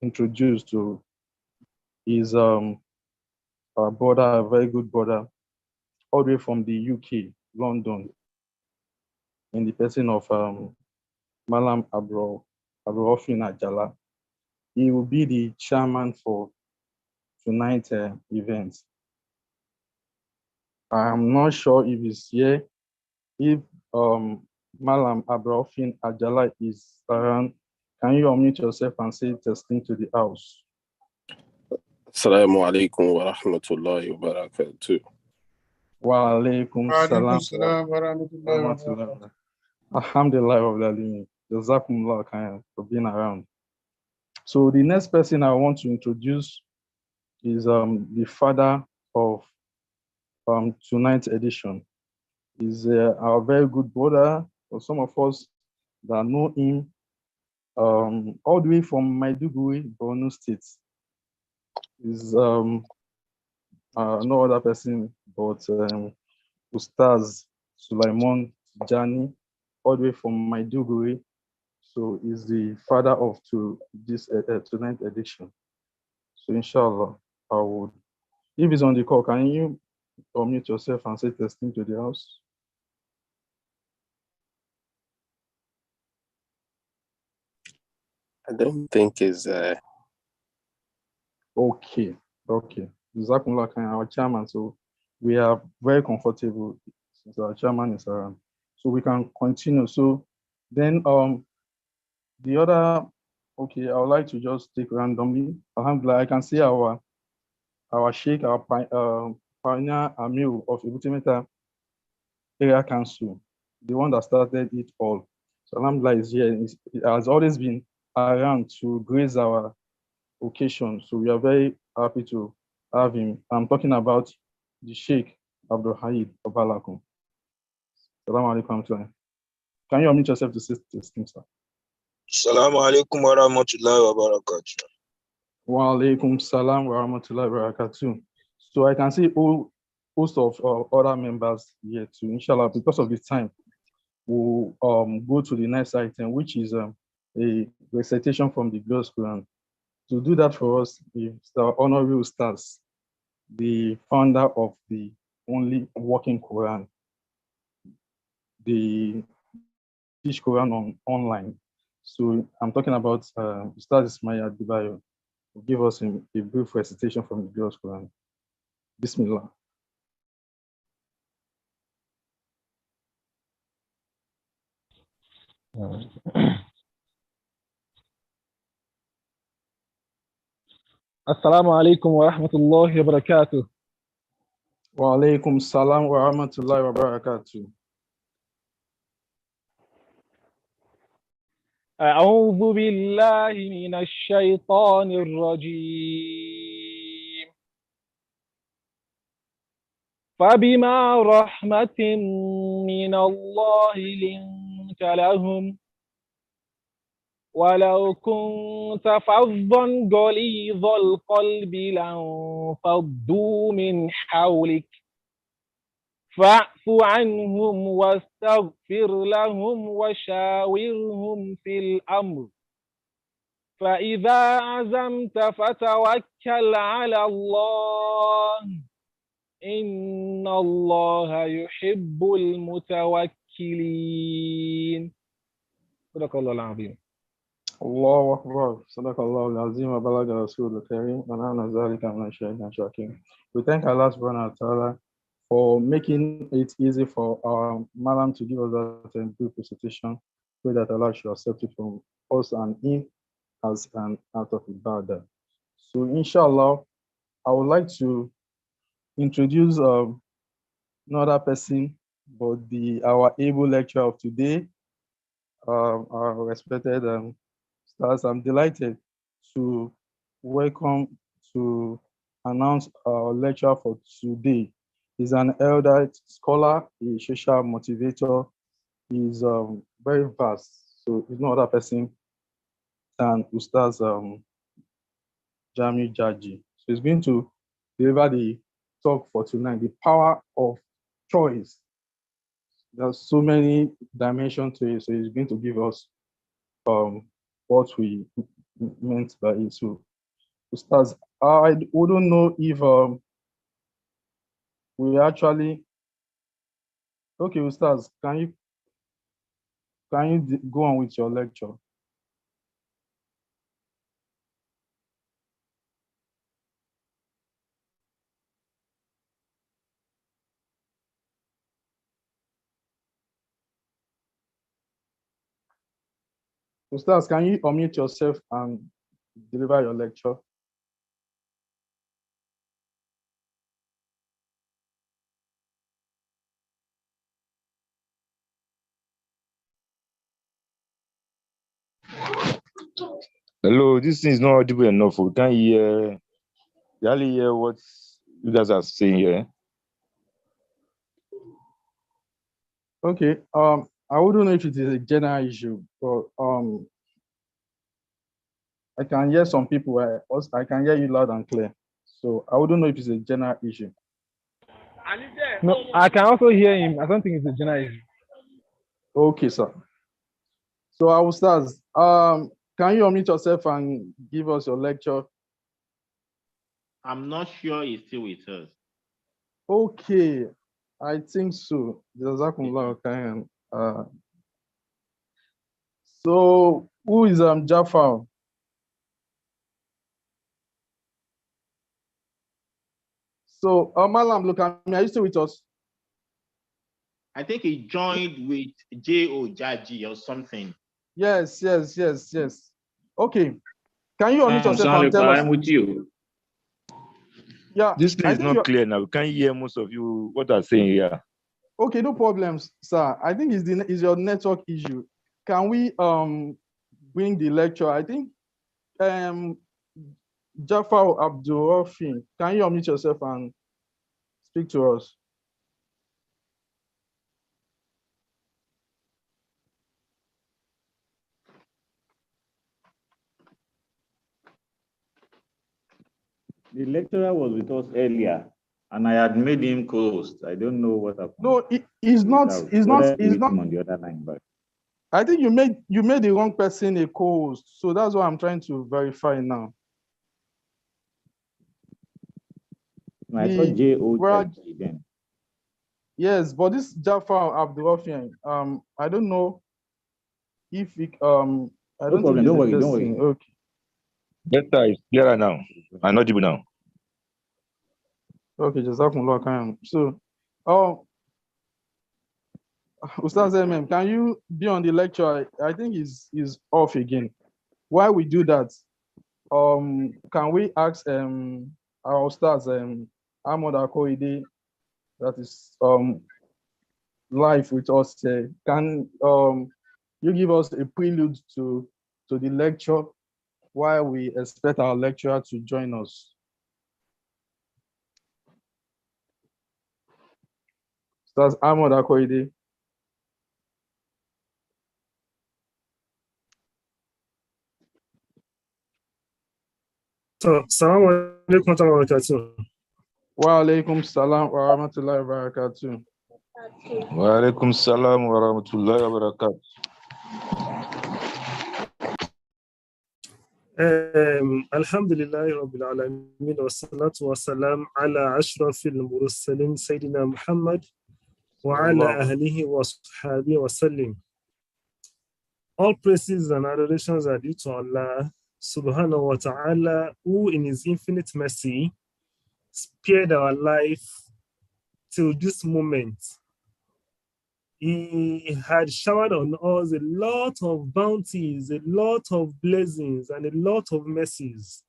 introduce to is our brother, a very good brother, all the way from the UK, London, in the person of Malam Abrofin Ajala. He will be the chairman for tonight's event. I'm not sure if he's here. If Malam Abrofin Ajala is around, can you unmute yourself and say testing to the house? Assalamu alaikum wa rahmatullahi wa barakatuh. Wa alaikum salam wa rahmatullahi wa barakatuh. Alhamdulillah Rabbil Alamin. Jazakumullah khairan for being around. So the next person I want to introduce is the father of tonight's edition. He's our very good brother, for some of us that know him, all the way from Maiduguri, Borno State. Is no other person but Ustaz Sulaiman Jani, all the way from Maiduguri. So he's the father of this tonight's edition. So inshallah, I would, if he's on the call, can you unmute yourself and say testing to the house? I don't think is Okay. Jazakumullah khairan, our chairman. So we are very comfortable since our chairman is around. So we can continue. So then the other, okay, I would like to just take randomly. Alhamdulillah, I can see our Sheikh, our pioneer Amir of Ibutimeta Area Council, the one that started it all. So Alhamdulillah is here. It has always been around to grace our occasion. So we are very happy to have him. I'm talking about the Sheikh Abdul Hamid Obalakum. Assalamu alaikum. Can you unmute yourself to say this thing, sir? Assalamu alaikum wa rahmatullahi wa barakatuh. Wa alaikum salam wa rahmatullahi wa barakatuh. So I can see all host of other members here too. Inshallah, because of the time, we'll go to the next item, which is a recitation from the glorious Quran. To do that for us is the Honorable Ustaz, the founder of the only working Quran, the teach Quran online. So I'm talking about Ustaz Ismail Adibayo. Give us a brief recitation from the glorious Quran. Bismillah. Assalamu alaikum wa rahmatullahi wa barakatuh. Wa alaikum salam wa rahmatullahi wa barakatuh. أعوذ بالله من الشيطان الرجيم. فبما رحمة من الله لنت لهم ولو كنت فظا غليظ القلب لانفضوا من حولك فاعف عنهم واستغفر لهم وشاورهم في الأمر فإذا عزمت فتوكل على الله إن الله يحب المتوكلين. صدق الله العظيم. الله أكبر. صدق الله العظيم وبلغ رسول الكريم ونحن ذلك من الشاهدين الشاكرين. We thank Allah subhanahu wa ta'ala for making it easy for our madam to give us that brief presentation. Pray that Allah should accept it from us and him as an act of ibadah. So inshallah, I would like to introduce another person, but our able lecturer of today, our respected stars. I'm delighted to welcome, to announce our lecturer for today. He's an elder scholar, a social motivator. He's very vast, so he's no other person than Ustaz Jami Jaji. So he's going to deliver the talk for tonight, the power of choice. There's so many dimensions to it, so he's going to give us what we meant by it. So, Ustaz, I wouldn't know if we actually. Okay, Ustaz, can you go on with your lecture? Ustaz, can you unmute yourself and deliver your lecture? Hello, this thing is not audible enough. We can't hear, barely hear what you guys are saying here. Okay, I wouldn't know if it is a general issue, but I can hear some people. I can hear you loud and clear. So I wouldn't know if it's a general issue. No, I can also hear him. I don't think it's a general issue. Okay, sir. So I will start. Can you unmute yourself and give us your lecture? I'm not sure he's still with us. Okay, I think so. Jazakumullah khairan. So who is Jafar? So Malam, look at me. Are you still with us? I think he joined with J.O. Jaji or something. Yes. Okay. Can you unmute yourself and tell us? I'm with you. Yeah. This thing is not clear now. We can't hear most of you what are saying here. Okay, no problems, sir. I think it's your network issue. Can we bring the lecture? I think Jafar Abdurrafi, can you unmute yourself and speak to us? The lecturer was with us earlier, and I had made him co-host. I don't know what happened. No, he's not. He's not. He's not on the other line, but I think you made the wrong person a co-host, so that's what I'm trying to verify now. I saw J.O. then. Yes, but this Jafar Abdurrafian, I don't know if it, I No don't problem. think Don't worry. Okay. Better is clearer now. I'm not able now. Okay, Jazakumullah khairan. So, Ustaz MM, can you be on the lecture? I think he's off again. While we do that, can we ask our Ustaz Ahmad Akoide that is live with us? Can you give us a prelude to the lecture while we expect our lecturer to join us? Ustaz Ahmad Akoide. So, Assalamu alaikum wa barakatuh. Wa alaikum salam wa rahmatullahi wa barakatuh. Wa alaikum salam wa rahmatullahi wa barakatuh. Alhamdulillah Rabbil Alameen wa salatu wa salam ala ashrafil mursalin Sayyidina Muhammad wa ala ahlihi wa sahbihi wa sallim. All praises and adorations are due to Allah subhanahu wa ta'ala, who in his infinite mercy spared our life till this moment. He had showered on us a lot of bounties, a lot of blessings, and a lot of mercies,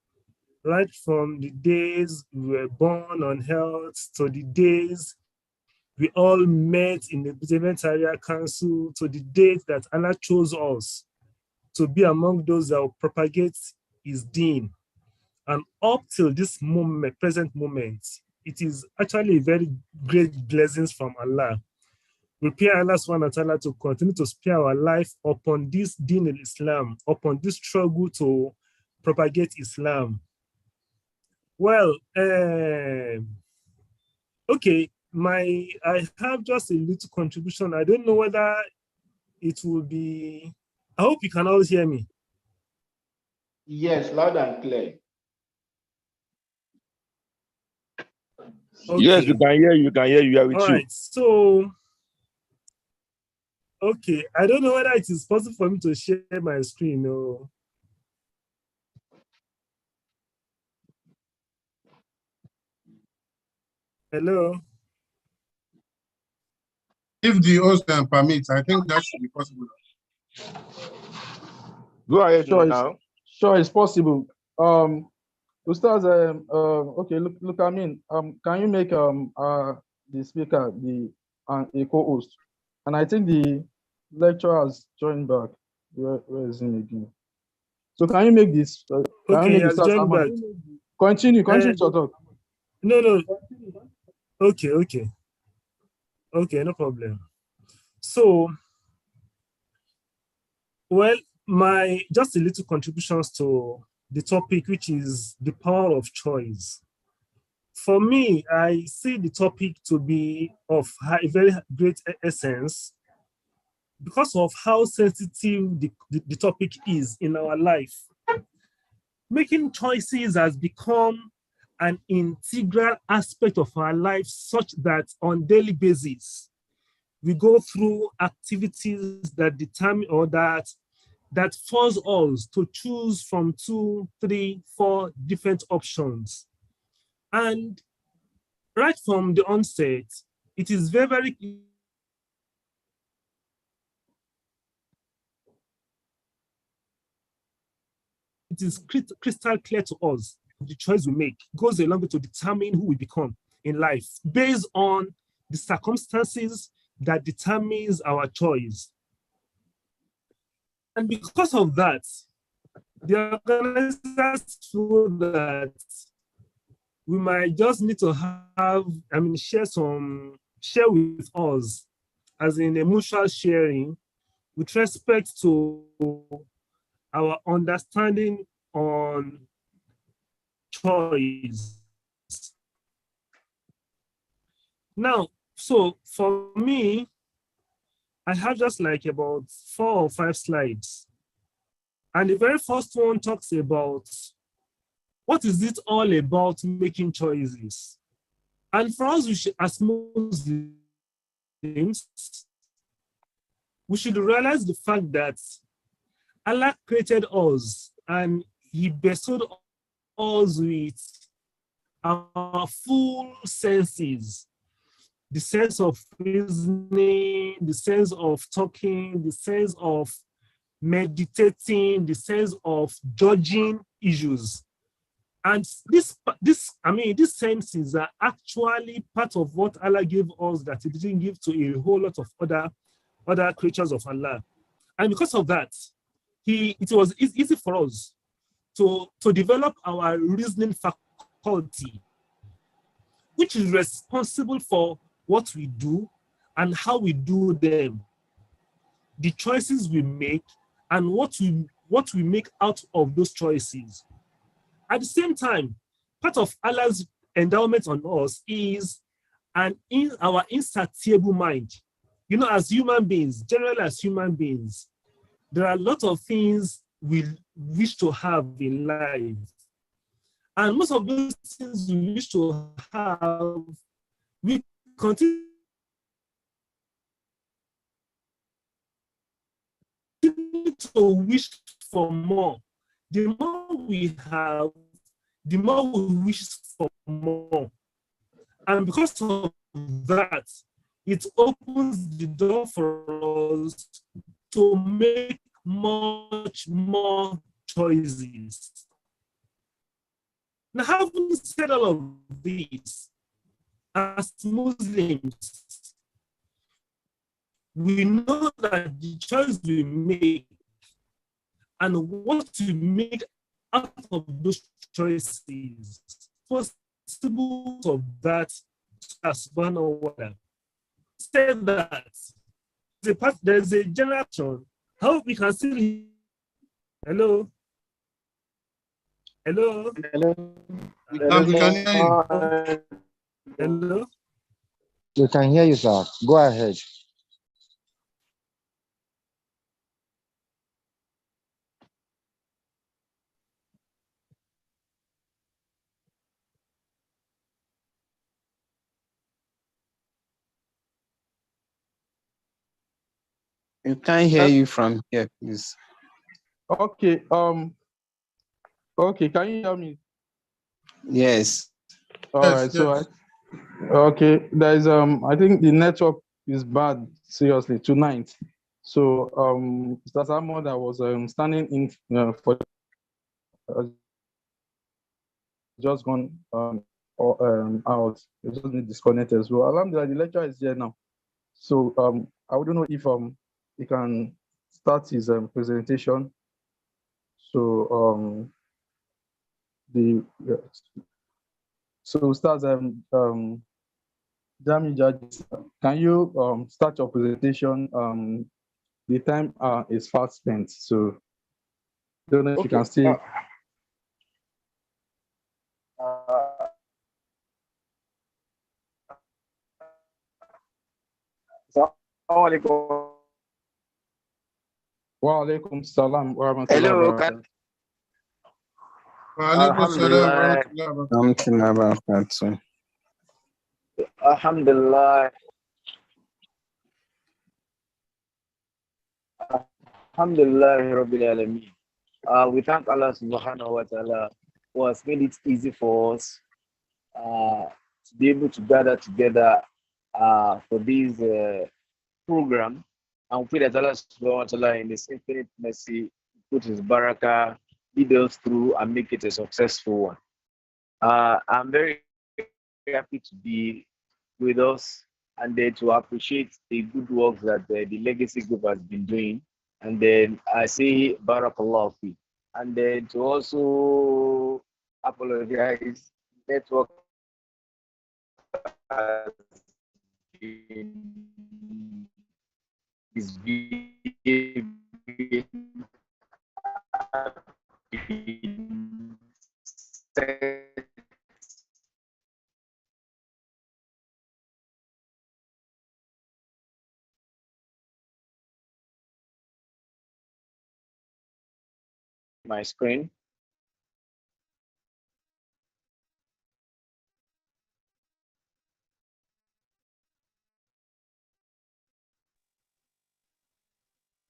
right from the days we were born on earth to the days we all met in the Benevolent Area Council, to the date that Allah chose us to be among those that will propagate his deen. And up till this moment, present moment, it is actually a very great blessings from Allah. We pray Allah subhanahu wa ta'ala to continue to spare our life upon this deen of Islam, upon this struggle to propagate Islam. Well, okay, I have just a little contribution. I don't know whether it will be, I hope you can all hear me. Yes, loud and clear. Okay. Yes, we can hear you. We can hear you. We are with All you. right. So, okay. I don't know whether it is possible for me to share my screen or. Hello. If the host can permit, I think that should be possible. Go ahead Sure, now. sure, it's possible. Ustaz, okay, look, I mean, can you make the speaker a co-host? And I think the lecturer has joined back. Where is him again? So can you make this? Can you Okay, make he has Ustaz joined Ahmad? back. Continue to talk. No. Okay, no problem. So, well, my just a little contributions to the topic, which is the power of choice. For me, I see the topic to be of very great essence because of how sensitive the topic is in our life. Making choices has become an integral aspect of our life, such that on daily basis, we go through activities that determine or that force us to choose from 2, 3, 4 different options. And right from the onset, it is very it is crystal clear to us the choice we make goes a long way to determine who we become in life based on the circumstances that determines our choice. And because of that, the organizers feel that we might just need to have, share with us, as in a mutual sharing, with respect to our understanding on choice. Now, so for me, I have just like about 4 or 5 slides. And the very first one talks about what is it all about making choices? And for us, as Muslims, we should realize the fact that Allah created us and He bestowed us with our full senses, the sense of reasoning, the sense of talking, the sense of meditating, the sense of judging issues. And these senses are actually part of what Allah gave us that He didn't give to a whole lot of other creatures of Allah. And because of that, it was easy for us to develop our reasoning faculty, which is responsible for what we do and how we do them, the choices we make, and what we make out of those choices. At the same time, part of Allah's endowment on us is our insatiable mind. You know, as human beings, generally as human beings, there are a lot of things we wish to have in life. And most of those things we wish to have, we continue to wish for more. The more we have, the more we wish for more. And because of that, it opens the door for us to make much more choices. Now, having said all of this, as Muslims, we know that the choice we make and what we make out of those choices, possible of that, as one or whatever. Said that there's a generation. How we can still hello. We can hear you. Hello. We can hear you, sir. Go ahead. You can't hear you from here, please. Okay. Okay. Can you hear me? Yes. All right. So okay. There is I think the network is bad seriously tonight. So Mr. Samuel that was standing in for just gone out. It just been disconnected as well. Alhamdulillah, the lecturer is here now. So I wouldn't know if he can start his presentation. So so start Jami Judges, can you start your presentation? The time is fast spent, so don't know if you can still. Wa alaikum salam wa rahmatullahi wa barakatuh. Alhamdulillah. Alhamdulillah Rabbil Alameen. We thank Allah subhanahu wa ta'ala who has made it easy for us to be able to gather together for this program. And we pray that Allah subhanahu wa ta'ala in His infinite mercy put His barakah, lead us through and make it a successful one. I'm very happy to be with us and then to appreciate the good work that the Legacy Group has been doing. And then I say Barakallah fi. And then to also apologize, network is my screen.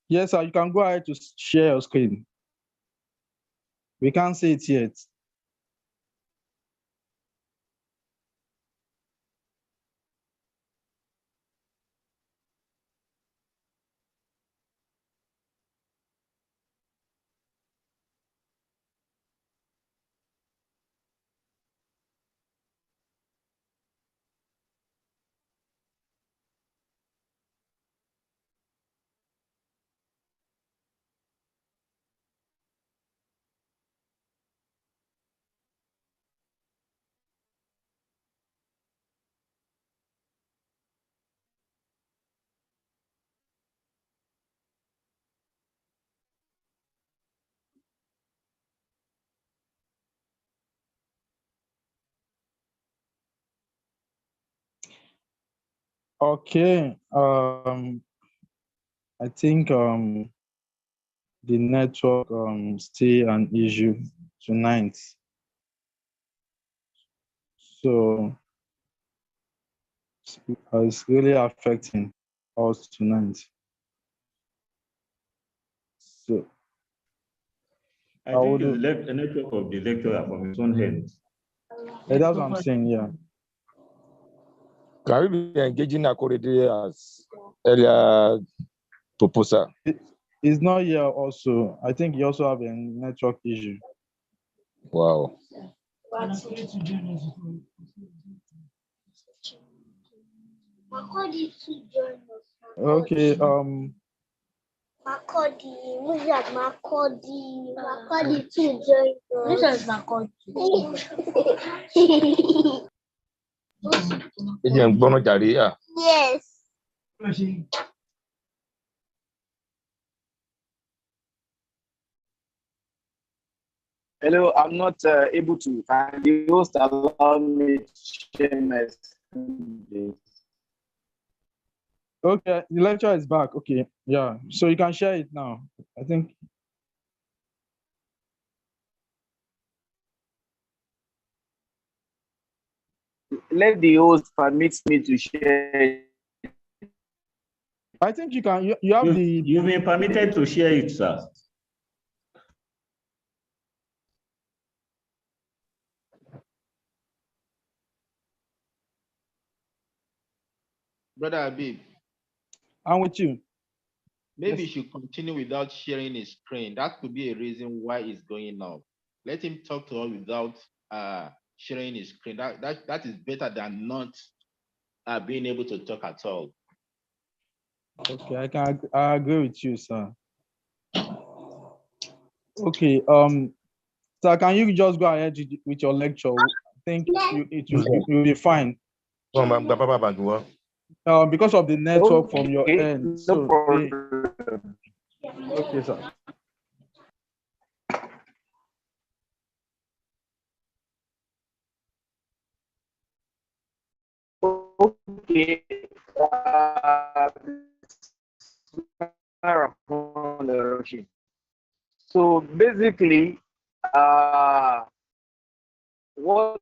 Yes, sir, you can go ahead to share your screen. We can't see it yet. Okay. I think the network still an issue tonight. So it's really affecting us tonight. So I think it's left a network of the lecturer from his own hand. Yeah, that's what I'm saying, yeah. Can we be engaging accordingly as earlier proposal? It's not here also. I think you also have a network issue. Wow. Okay, Makodi, who's that Makodi? Makodi to join us. Which one is Makodi? Yes. Hello, I'm not able to. Can the host allow me to share my screen, please? okay, the lecture is back. Okay, yeah. So you can share it now. I think. Let the host permit me to share. I think you can. You have You've been permitted to share it, sir. Brother Habib, I'm with you. maybe you should continue without sharing his screen. That could be a reason why it's going off. Let him talk to us without sharing his screen. That is better than not being able to talk at all. Okay, I agree with you, sir. Okay, sir, can you just go ahead with your lecture? I think it will be fine. Because of the network from your end. So okay, sir. Okay. So basically, what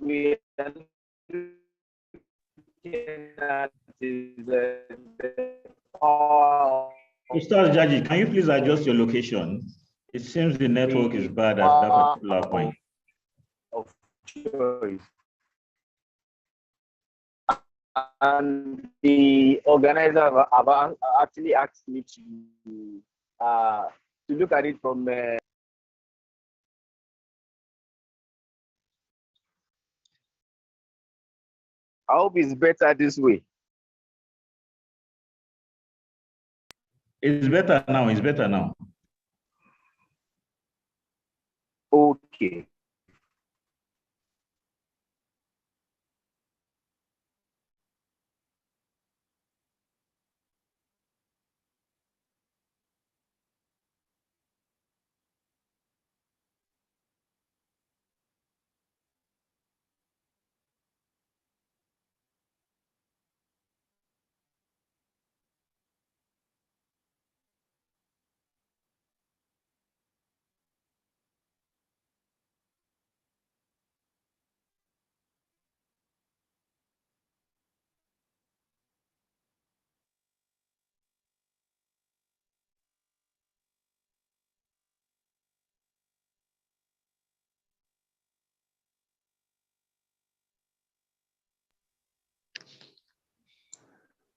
we are looking at is the power Mr. Jaji, can you please adjust your location? It seems the network is bad at that particular point. of choice. And the organizer have actually asked me to look at it from I hope it's better this way. It's better now. It's better now. Okay.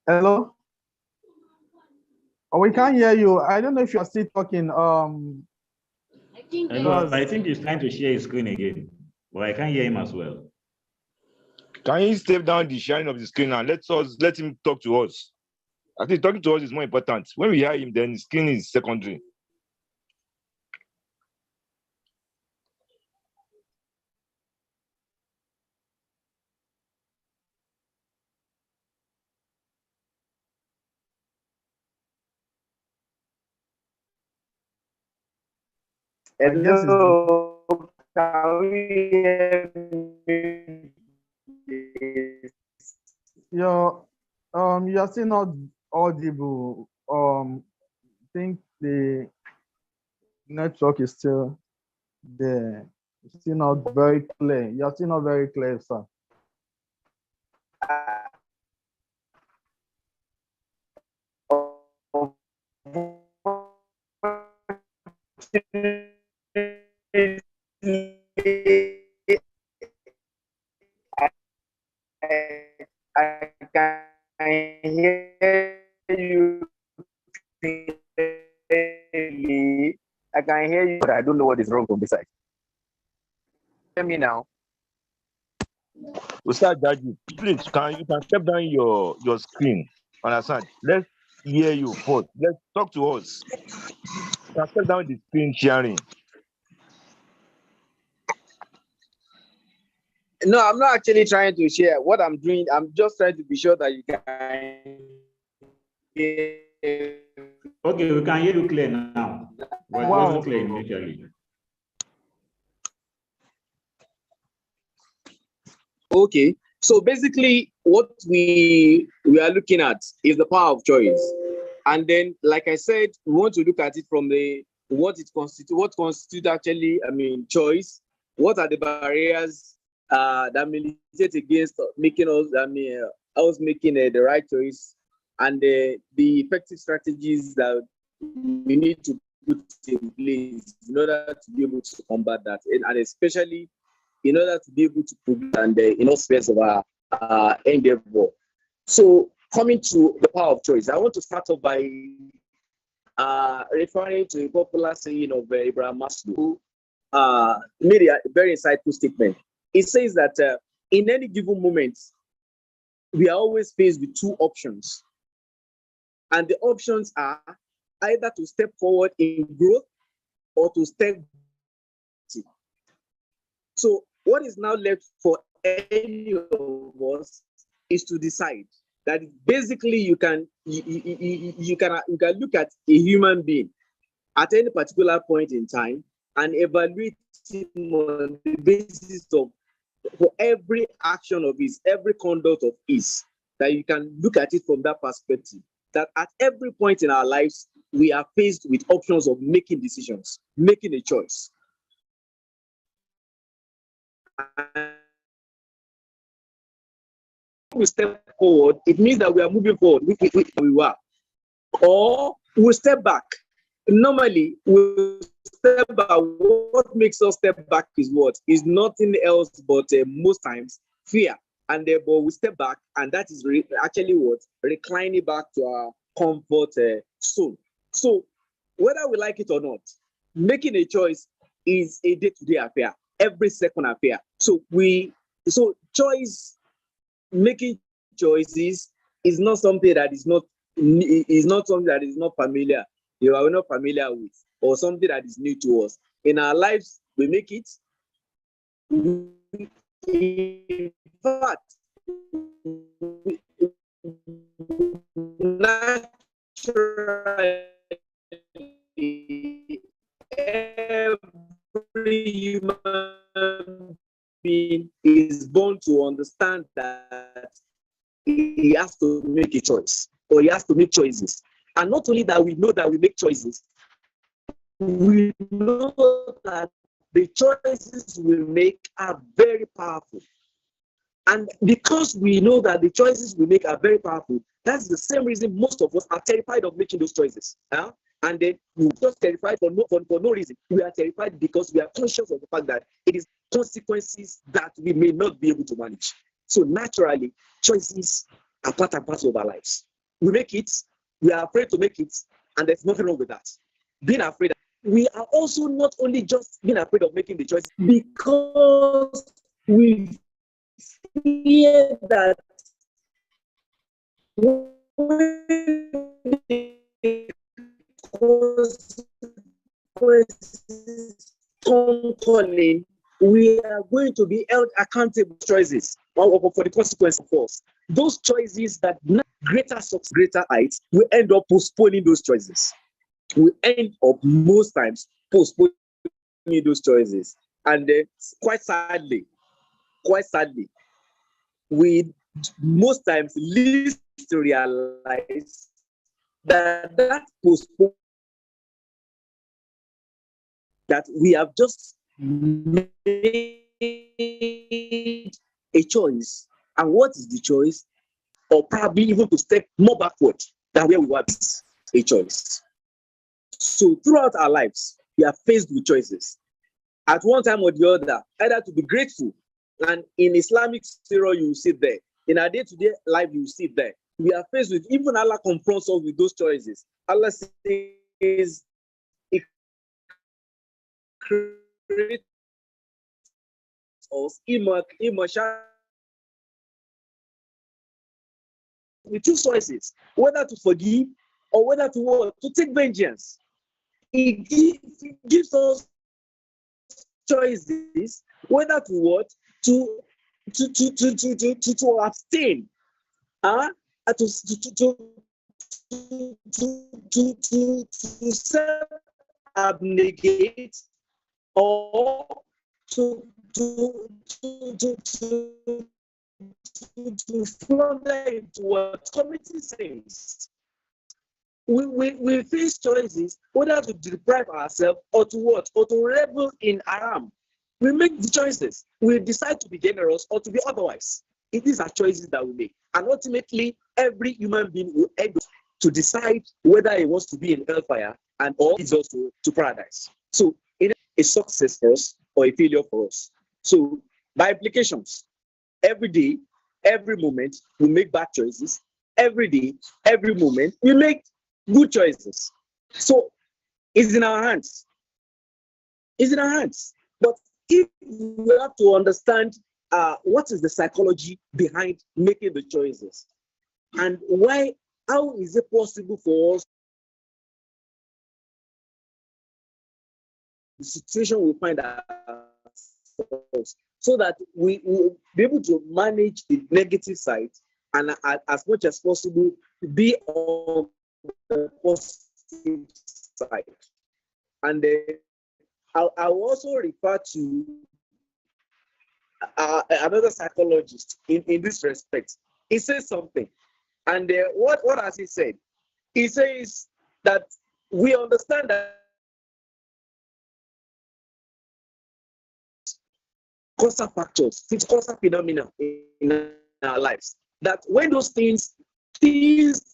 Hello? Oh, we can't hear you. I don't know if you're still talking. Hello, I think he's trying to share his screen again, but I can't hear him as well. Can you step down the sharing of the screen and let him talk to us? I think talking to us is more important. When we hear him, then the screen is secondary. Hello, can we hear me? You're still not audible. I think the network is still there. It's still not very clear. You're still not very clear, sir. I can hear you clearly. I can hear you, but I don't know what is wrong on this side. Hear me now? Ustad Jaji, please, you can step down your screen. Understand? Let's hear you first. Let's talk to us. You can step down the screen sharing. No, I'm not actually trying to share. What I'm doing, I'm just trying to be sure that you can hear. Okay, we can hear you clear now. But it wasn't clear initially. Okay, so basically what we are looking at is the power of choice. And then, like I said, we want to look at it from what constitutes actually, choice. What are the barriers that militate against making us making the right choice, and the effective strategies that we need to put in place in order to be able to combat that, and especially in order to be able to progress and in all spheres of our endeavor. So, coming to the power of choice, I want to start off by referring to a popular saying of Abraham Maslow, who made a very insightful statement. It says that in any given moment, we are always faced with two options. And the options are either to step forward in growth or to step back. So what is now left for any of us is to decide that basically you can look at a human being at any particular point in time and evaluate him on the basis of for every action of his, every conduct of his, that you can look at it from that perspective. That at every point in our lives, we are faced with options of making decisions, making a choice. And we step forward, it means that we are moving forward, we were. Or we step back. Normally, we step back. What makes us step back is what? Is nothing else but most times fear. And therefore we step back, and that is actually what? Reclining back to our comfort zone. So whether we like it or not, making a choice is a day-to-day affair, every second affair. So making choices is not something that is not familiar. You are not familiar with, or something that is new to us. In our lives, we make it. In fact, naturally, every human being is born to understand that he has to make a choice, or he has to make choices. And not only that, we know that we make choices, we know that the choices we make are very powerful. And because we know that the choices we make are very powerful, that's the same reason most of us are terrified of making those choices. And then we're just terrified for no reason. We are terrified because we are conscious of the fact that it is consequences that we may not be able to manage. So naturally, choices are part and parcel of our lives. We make it, we are afraid to make it, and there's nothing wrong with that. Being afraid, we are also not only just being afraid of making the choice, because we fear that calling, we are going to be held accountable for choices for the consequence of us. Those choices that greater success, greater heights, we end up postponing those choices. We end up most times postponing those choices. And quite sadly, we most times least realize that postponement, that we have just made a choice. And what is the choice? Or probably even to step more backward than where we were, a choice. So throughout our lives, we are faced with choices. At one time or the other, either to be grateful, and in Islamic Surah, you will see there. In our day-to-day life, you will see there. We are faced with, even Allah confronts us with those choices. Allah says, He creates us with two choices, whether to forgive or whether to take vengeance. He gives us choices, whether to abstain, to self-abnegate, or to flounder into what committing sins. We face choices whether to deprive ourselves or to what, or to revel in haram. We make the choices. We decide to be generous or to be otherwise. These are choices that we make. And ultimately, every human being will end up to decide whether he wants to be in hellfire and or is also to paradise. So it is a success for us or a failure for us. So by implications, every day, every moment, we make bad choices. Every day, every moment, we make good choices. So it's in our hands. It's in our hands. But if we have to understand what is the psychology behind making the choices and why, how is it possible for us, the situation we find ourselves, so that we will be able to manage the negative side and as much as possible be on the positive side. And I will also refer to another psychologist in this respect. He says something, and what has he said? He says that we understand that causal factors, it's causal phenomena in our lives. That when those things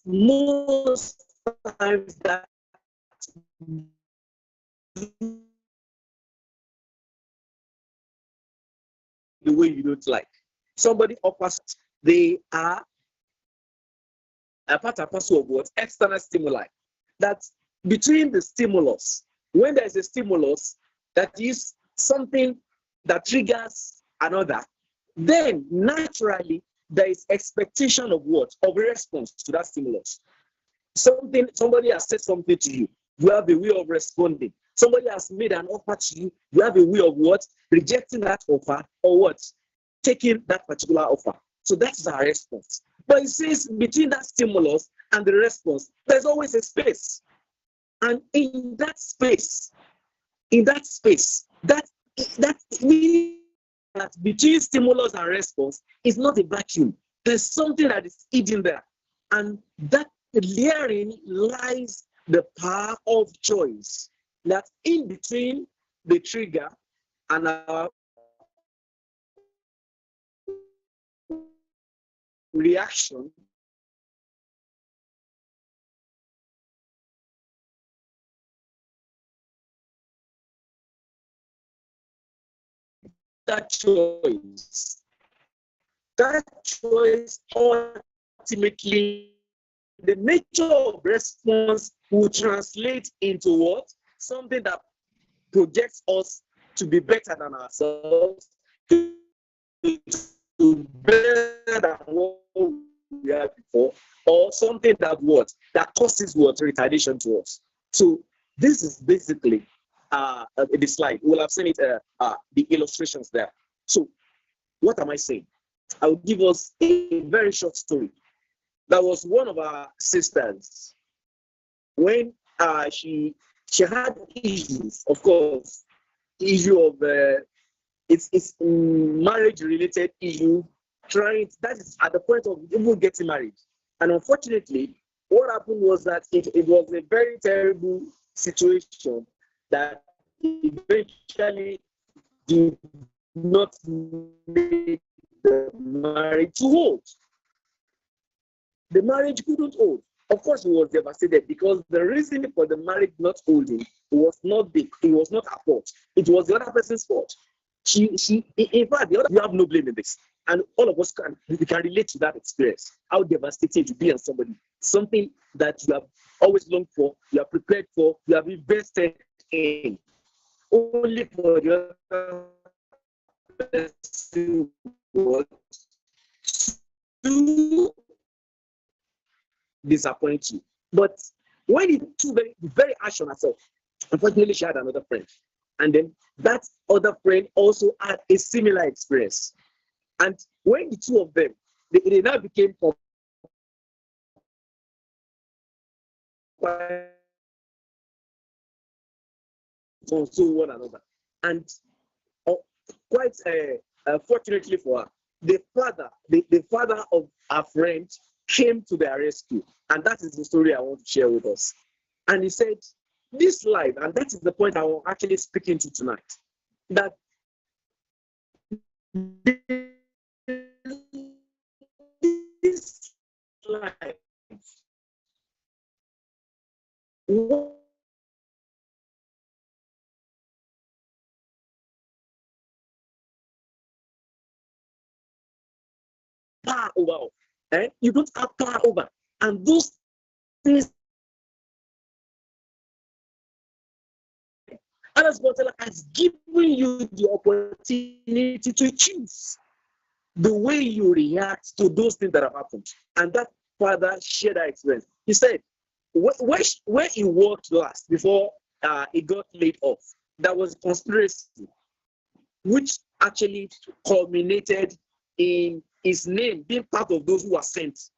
most times that the way you don't like. Somebody offers, they are a part and parcel of what? External stimuli. That between the stimulus, when there is a stimulus that is something that triggers another, then naturally there is expectation of what? Of a response to that stimulus. Somebody has said something to you, you have a way of responding. Somebody has made an offer to you, you have a way of what? Rejecting that offer or what? Taking that particular offer. So that's our response. But it says between that stimulus and the response, there's always a space. And in that space, that means that between stimulus and response is not a vacuum. There's something that is hidden there. And that therein lies the power of choice. That in between the trigger and our reaction, that choice ultimately, the nature of response will translate into what? Something that projects us to be better than ourselves, to better than what we had before, or something that what? That causes what? Retardation to us. So this is basically the slide. We'll have seen it, the illustrations there. So what am I saying? I will give us a very short story. That was one of our sisters when she had issues, of course, issue of it's marriage related issue, that is at the point of even getting married. And unfortunately, what happened was that it was a very terrible situation that eventually did not make the marriage to hold. The marriage couldn't hold. Of course, he was devastated because the reason for the marriage not holding was not big. It was not her fault. It was the other person's fault. In fact, you have no blame in this. And all of us can relate to that experience. How devastating to be on somebody. Something that you have always longed for, you are prepared for, you have invested in. Only for the other person to disappoint you. But when it too very, very harsh on herself, unfortunately, she had another friend. And then that other friend also had a similar experience. And when the two of them, they now became console one another. And quite fortunately for her, the father of our friend came to their rescue. And that is the story I want to share with us. And he said, this life, and that is the point I will actually speak into tonight, that this life, what power over, you don't have power over, and those things Allah subhanahu has given you the opportunity to choose the way you react to those things that have happened. And that father shared that experience. He said, where he worked last before he got laid off, there was a conspiracy which actually culminated in his name being part of those who were sent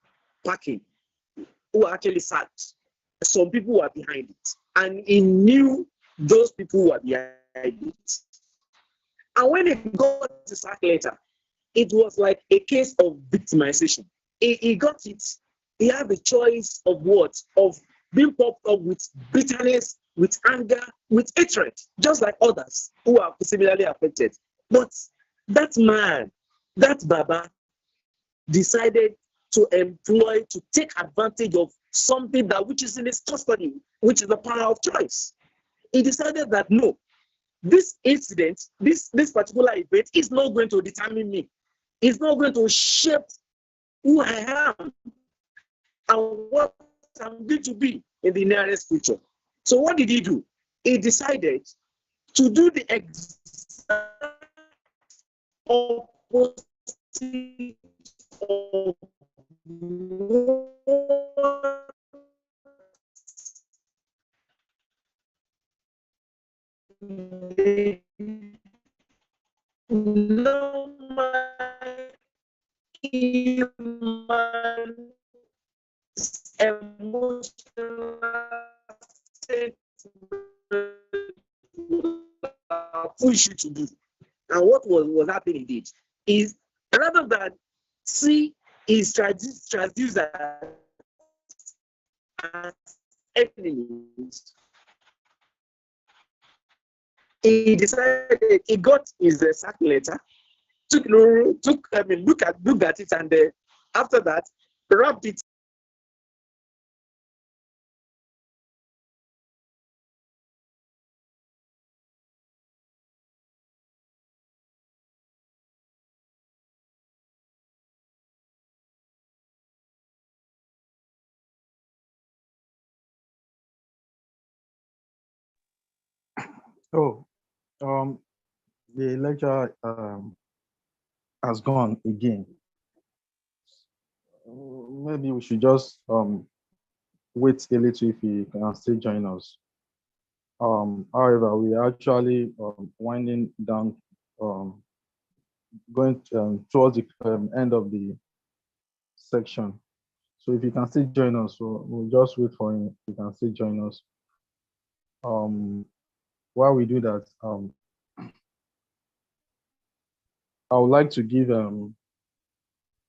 packing, who were actually sacked. Some people were behind it, and he knew those people were behind it. And when he got the sack letter, it was like a case of victimization. He got it. He had the choice of what? Of being popped up with bitterness, with anger, with hatred, just like others who are similarly affected. But that man, that Baba, decided to employ, to take advantage of something that which is in his custody, which is the power of choice. He decided that no, this incident, this particular event is not going to determine me. It's not going to shape who I am and what I'm going to be in the nearest future. So what did he do? He decided to do the exact opposite of what the normal human emotional state push you to do. And what was happening indeed is, rather than see his transducer as enemies, he decided, he got his sack letter, looked at it, and after that, wrapped it. Oh, the lecture has gone again. Maybe we should just wait a little if he can still join us. However, we are actually winding down, going towards the end of the section. So if you can still join us, we'll just wait for him. If you can still join us. While we do that, I would like to give the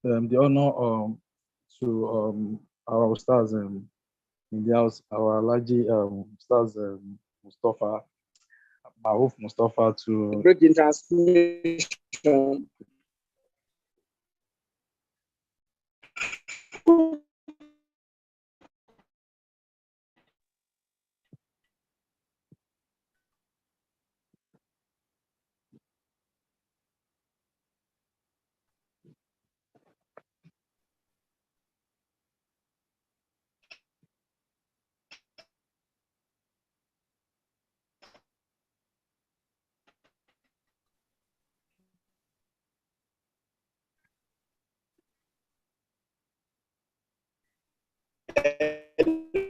honor to our stars in the house, our Alaji stars Mustafa, Maruf Mustafa, to Breaking transmission.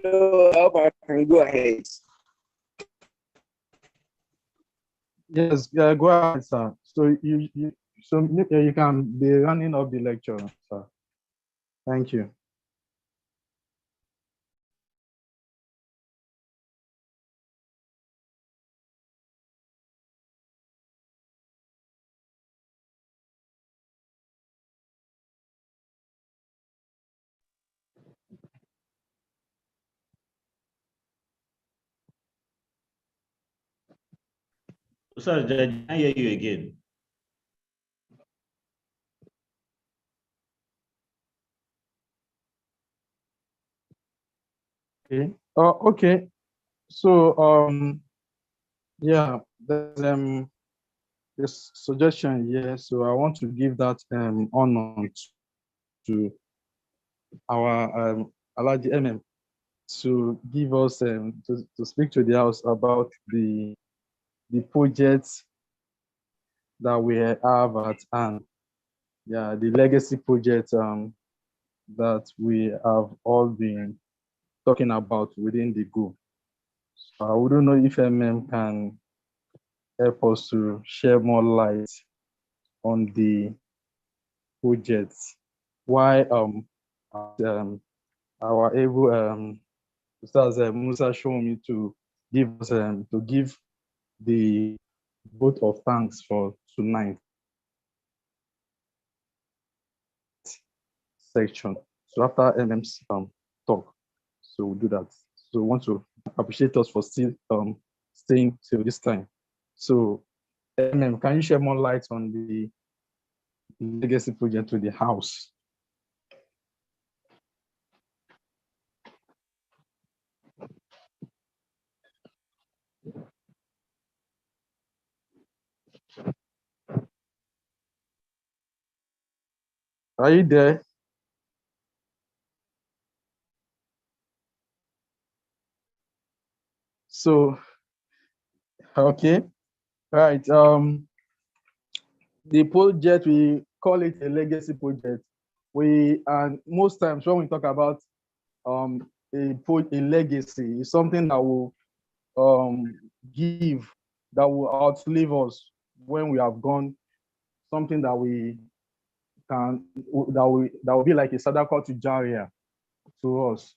Hello, I hope I can go ahead. Yes, yeah, go ahead, sir. So you can be running up the lecture, sir. Thank you. Sorry, Judge, I hear you again. Okay. Okay. So yeah, there's this suggestion here. So I want to give that honor to our Alaji MM to give us to speak to the house about the projects that we have at hand. Yeah, the legacy project that we have all been talking about within the group. So I wouldn't know if MM can help us to share more light on the projects. Why our able Ustaz Musa showed me to give the vote of thanks for tonight section. So after MM's talk, so we'll do that. So we want to appreciate us for still staying till this time. So MM, can you share more light on the legacy project to the house? Are you there? So, okay, right. The project, we call it a legacy project. And most times when we talk about a legacy, is something that will give, that will outlive us when we have gone, something that we can, that will be like a sadaqah to Jariah to us.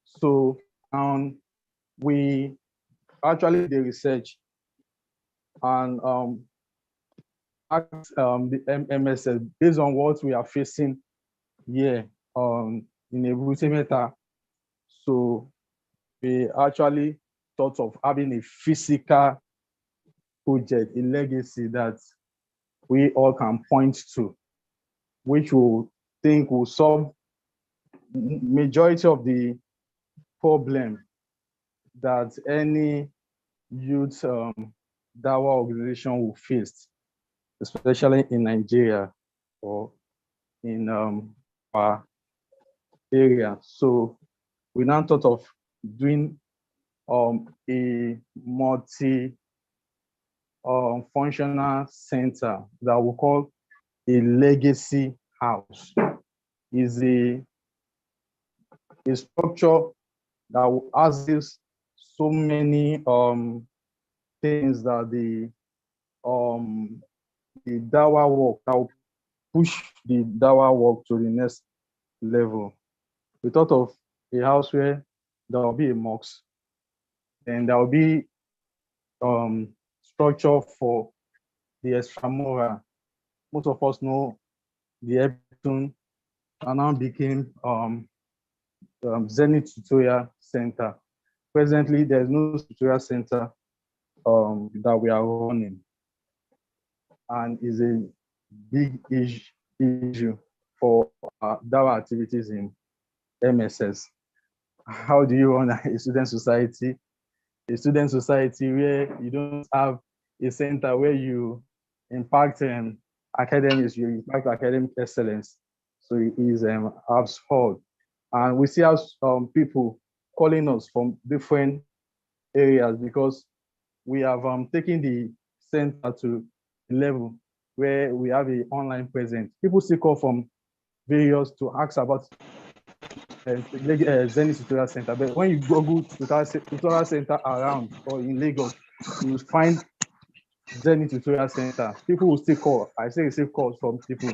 So we actually did research and asked the MSS based on what we are facing here in a matter. So we actually thought of having a physical project, a legacy that we all can point to, which we think will solve majority of the problem that any youth Dawa organization will face, especially in Nigeria or in our area. So we now thought of doing a multi functional center that we call a legacy house. Is a structure that houses so many things that the Dawa work, that will push the Dawa work to the next level. We thought of a house where there will be a mosque, and there will be structure for the extramural. Most of us know the Epton and now became Zenith Tutorial Center. Presently, there's no tutorial center that we are running, and is a big issue for Dawa activities in MSS. How do you run a student society? A student society where you don't have a center where you impact academics, you impact academic excellence. So it is absurd. And we see how people calling us from different areas because we have taken the center to the level where we have an online presence. People still call from various to ask about Zenith Tutorial Center. But when you Google Tutorial Center around or in Lagos, you will find Zenith Tutorial Center. People will still call. I say receive calls from people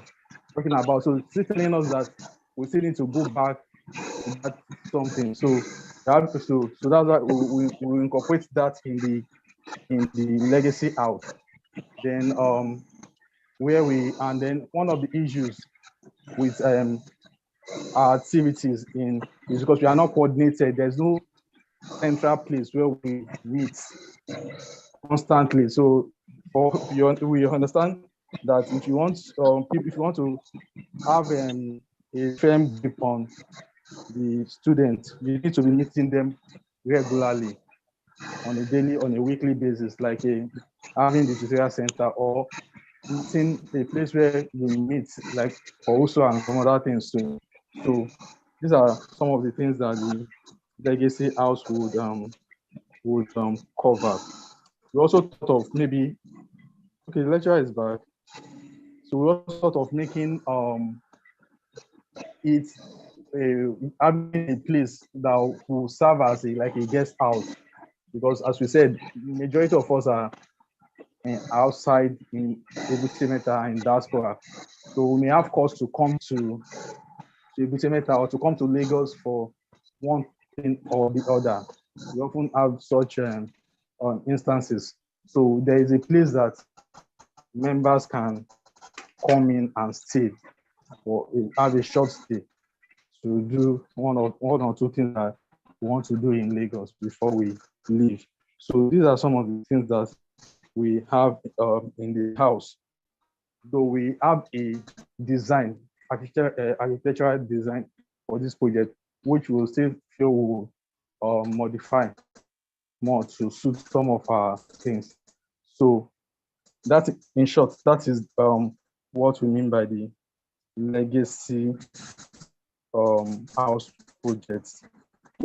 talking about. So still telling us that we still need to go back to that something. So that's why we incorporate that in the legacy out. Then then one of the issues with our activities is because we are not coordinated. There's no central place where we meet constantly. So we understand that if you want to have a firm grip on the students, you need to be meeting them regularly on a daily, on a weekly basis, like having the tutorial center or meeting a place where you meet, like for also and some other things too. So these are some of the things that the legacy house would cover. We also thought of maybe, okay, the lecturer is back. So we also thought of making it having a place that will serve as like a guest house, because as we said, majority of us are outside in Ebute Metta and diaspora. So we may have cause to come to Ebute Metta or to come to Lagos for one thing or the other. We often have such instances. So there is a place that members can come in and stay or have a short stay to do one or two things that we want to do in Lagos before we leave. So these are some of the things that we have in the house. Though we have a design, architectural design for this project, which we'll still feel will modify more to suit some of our things. So that, in short, that is what we mean by the legacy house project.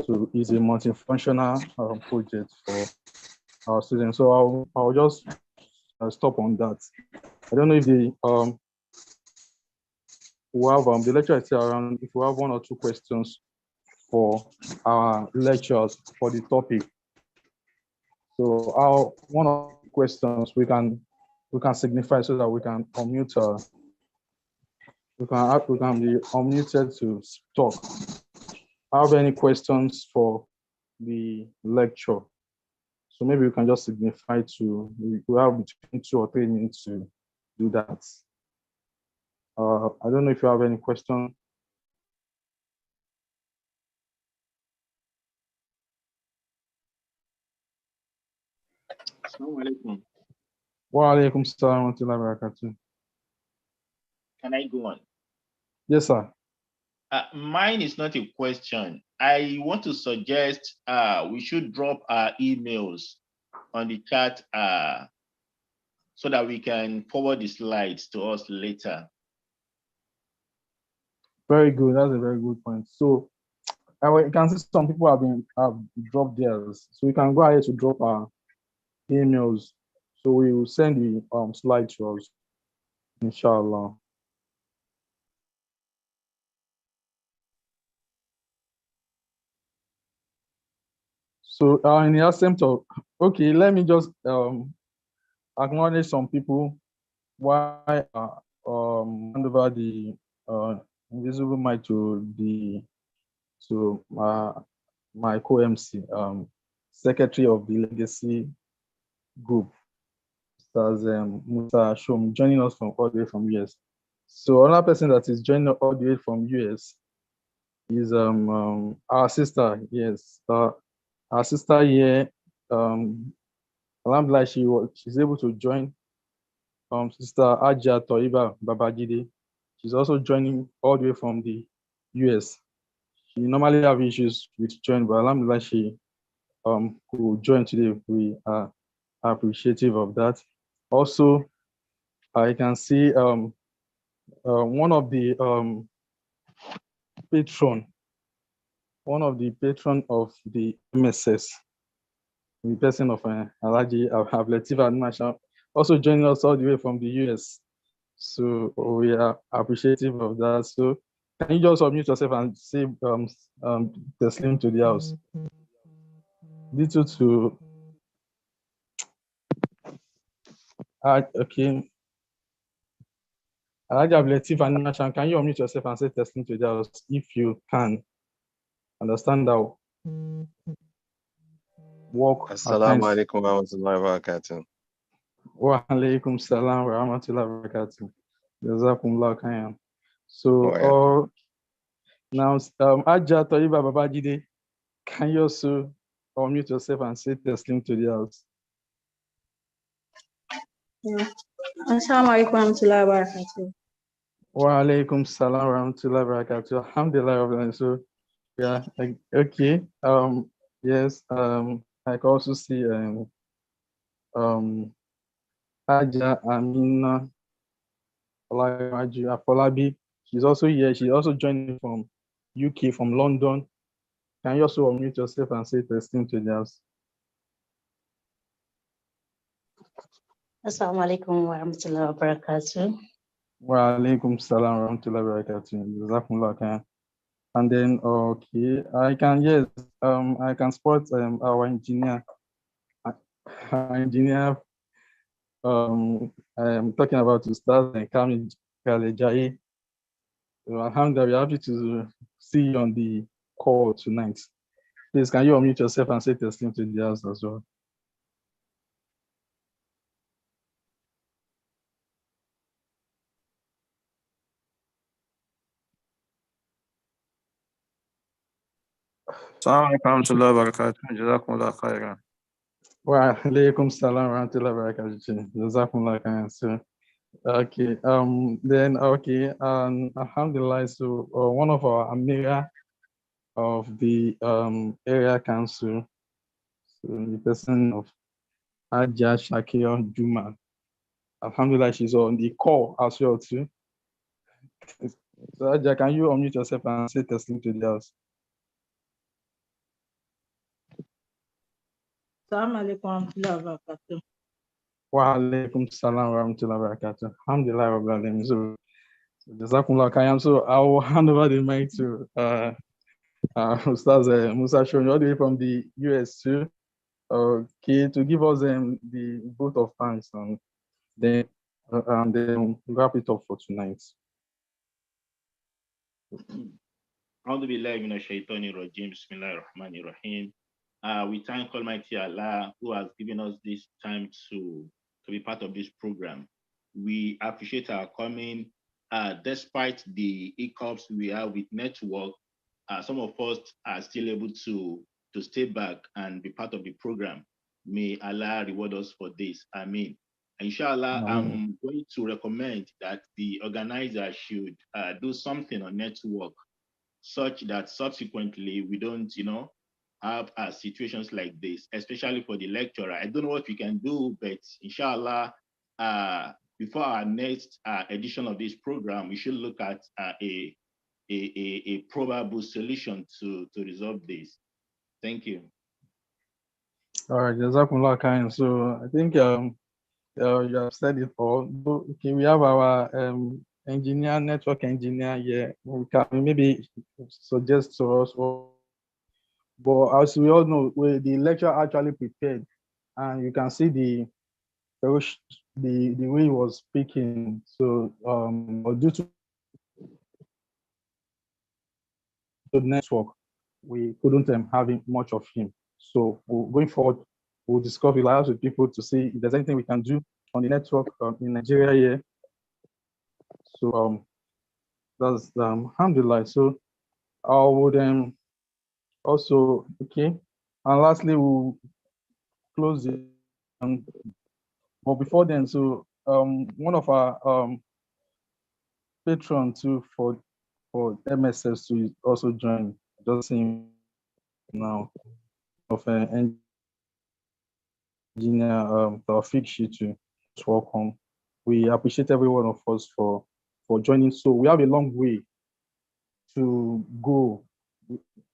So it's a multifunctional project for our students. So I'll just stop on that. I don't know if the we have the lecture is still around. If we have one or two questions for our lectures for the topic. So our one of the questions we can signify so that we can unmute. We can be unmuted to talk. Have any questions for the lecture? So maybe we can just signify to, we have between 2 or 3 minutes to do that. I don't know if you have any question. Assalamu alaikum. Wa alaikum salam wa rahmatullahi wa barakatuh. Can I go on? Yes, sir. Mine is not a question. I want to suggest we should drop our emails on the chat so that we can forward the slides to us later. Very good. That's a very good point. So you can see some people have dropped theirs. So we can go ahead to drop our emails. So we will send the slide to us, inshallah. So in the attempt of, okay, let me just acknowledge some people while hand over the invisible mic to my co-MC, secretary of the legacy group, as Musa Shom, joining us from all the way from US. So another person that is joining all the way from US is our sister. Yes, our sister here. Alhamdulillah, she's able to join. Sister Aja Toiba Babajide. She's also joining all the way from the US. She normally have issues with join, but alhamdulillah, she could join today. We are appreciative of that. Also, I can see one of the patron of the MSS, the person of Alhaji Ablatif Admasha, also joining us all the way from the US. So we are appreciative of that. So can you just unmute yourself and say Taslim to the house? Little to okay. Alhaji Ablatif Admasha, can you unmute yourself and say Taslim to the house if you can? Understand that work. Assalamu alaikum wa rahmatullahi wa barakatuh. Wa alaikum salam wa rahmatullahi wa barakatuh. Jazakumullah khairan. So now Aja Toyiba Babajide, can you also unmute yourself and say Taslim to the house? Assalamu alaikum wa rahmatullahi wa barakatuh. Wa alaikum salam wa rahmatullahi wa barakatuh. Alhamdulillah. So Yeah, okay. Yes, I can also see um Haja Amina Afolabi. She's also here. She's also joining from UK, from London. Can you also unmute yourself and say testing to the house? Assalamu alaikum wa rahmatullahi wa barakatuh. Wa alaikum salam wa rahmatullahi wa barakatuh. Jazakumullah khair. And then okay, I can spot our engineer. Our engineer I'm talking about Ustaz and Kamil Kalejai. So alhamdulillah, we're happy to see you on the call tonight. Please, can you unmute yourself and say testing to the house as well? السلام عليكم ورحمة الله وبركاته جزاكم الله خيرا. Wa alaikum salam wa rahmatullahi wa barakatuh. Jazakumullah khairan, sir. Okay, alhamdulillah, so one of our Amira of the area council, so the person of Haja Shakira Juma, alhamdulillah, she's on the call as well too. So Haja, can you unmute yourself and say testing to the house? Assalamu alaikum warahmatullahi wabarakatuh. Wa alaikum salam wa rahmatullahi wa barakatuh. Alhamdulillah rabbil alamin. So Jazakumullah khairan. So I will hand over the mic to Ustaz Musa Shoni, all the way from the US too. Okay, to give us the vote of thanks and then wrap it up for tonight. We thank Almighty Allah who has given us this time to be part of this program. We appreciate our coming. Despite the hiccups we have with network, some of us are still able to stay back and be part of the program. May Allah reward us for this. Ameen. Inshallah, I'm going to recommend that the organizer should do something on network such that subsequently we don't, have situations like this, especially for the lecturer. I don't know what we can do, but inshallah, before our next edition of this program, we should look at a probable solution to resolve this. Thank you. All right, Jazakumullah khairan. So I think you have said it all. Okay, we have our engineer, network engineer here. We can maybe suggest to us. But as we all know, the lecture actually prepared, and you can see the way he was speaking. So due to the network, we couldn't have much of him. So going forward, we'll discuss with people to see if there's anything we can do on the network in Nigeria here. So that's alhamdulillah. So I would also okay, and lastly we'll close it. But before then, so one of our patron too for MSS to also join. Just seeing now of an engineer Taufik Shitu. Welcome. We appreciate every one of us for joining. So we have a long way to go.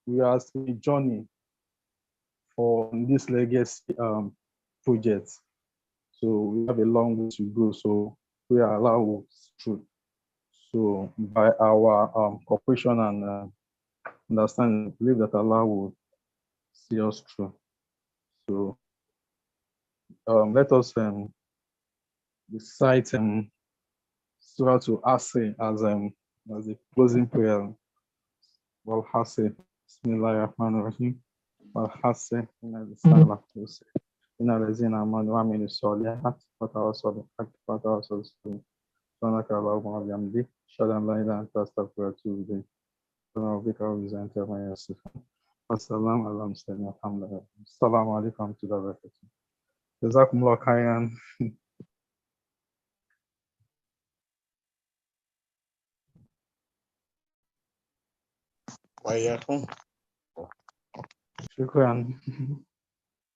We are still a journey for this legacy project. So we have a long way to go. So we are allowed through. So by our cooperation and understanding, I believe that Allah will see us through. So let us recite Surah to Asr as a closing prayer. Wal Hasr, Bismillahirrahmanirrahim. Wal Hasr, Inna al-Insana lafi khusr. Inna allazina amanu wa amilu solihat wa tawassaw bil haqqi wa tawassaw bis sabr. Subhanaka Allahumma wa bihamdik, ashhadu an la ilaha illa anta astaghfiruka wa atubu ilayk. Subhana rabbika rabbil izzati amma yasifun. Wassalamu ala mursalin walhamdulillah. Assalamu alaikum wa rahmatullahi wa barakatuh. Jazakumullah khairan. وإياكم. Shukran.